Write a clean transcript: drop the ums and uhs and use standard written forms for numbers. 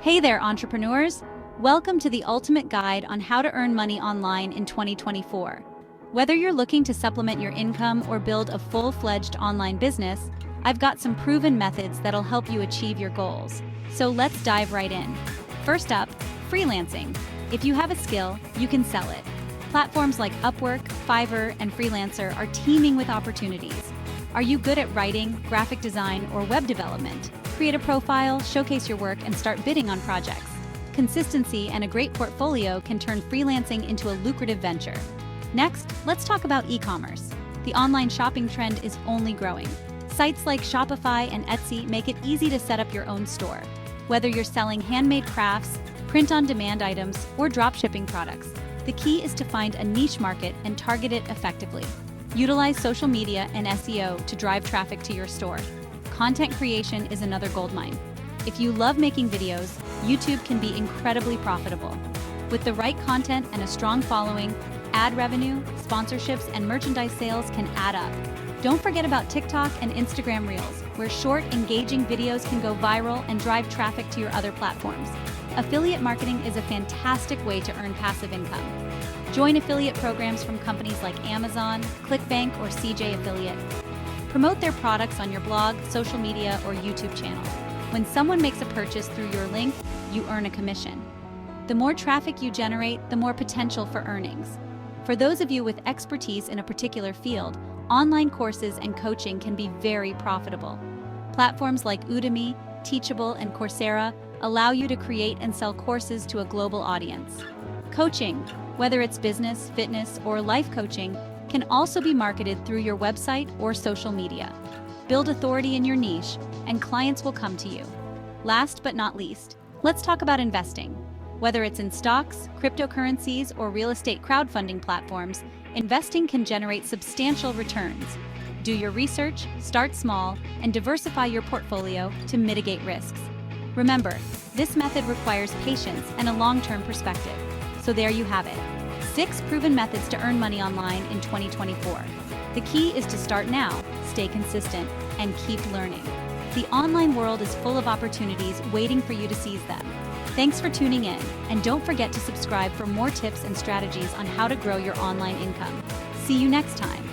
Hey there, entrepreneurs! Welcome to the ultimate guide on how to earn money online in 2024. Whether you're looking to supplement your income or build a full-fledged online business, I've got some proven methods that'll help you achieve your goals. So let's dive right in. First up, freelancing. If you have a skill, you can sell it. Platforms like Upwork, Fiverr, and Freelancer are teeming with opportunities. Are you good at writing, graphic design, or web development? Create a profile, showcase your work, and start bidding on projects. Consistency and a great portfolio can turn freelancing into a lucrative venture. Next, let's talk about e-commerce. The online shopping trend is only growing. Sites like Shopify and Etsy make it easy to set up your own store. Whether you're selling handmade crafts, print-on-demand items, or dropshipping products, the key is to find a niche market and target it effectively. Utilize social media and SEO to drive traffic to your store. Content creation is another goldmine. If you love making videos, YouTube can be incredibly profitable. With the right content and a strong following, ad revenue, sponsorships, and merchandise sales can add up. Don't forget about TikTok and Instagram Reels, where short, engaging videos can go viral and drive traffic to your other platforms. Affiliate marketing is a fantastic way to earn passive income. Join affiliate programs from companies like Amazon, ClickBank, or CJ Affiliate. Promote their products on your blog, social media, or YouTube channel. When someone makes a purchase through your link, you earn a commission. The more traffic you generate, the more potential for earnings. For those of you with expertise in a particular field, online courses and coaching can be very profitable. Platforms like Udemy, Teachable, and Coursera allow you to create and sell courses to a global audience. Coaching, whether it's business, fitness, or life coaching, can also be marketed through your website or social media. Build authority in your niche, and clients will come to you. Last but not least, let's talk about investing. Whether it's in stocks, cryptocurrencies, or real estate crowdfunding platforms, investing can generate substantial returns. Do your research, start small, and diversify your portfolio to mitigate risks. Remember, this method requires patience and a long-term perspective. So there you have it. 6 proven methods to earn money online in 2024. The key is to start now, stay consistent, and keep learning. The online world is full of opportunities waiting for you to seize them. Thanks for tuning in, and don't forget to subscribe for more tips and strategies on how to grow your online income. See you next time.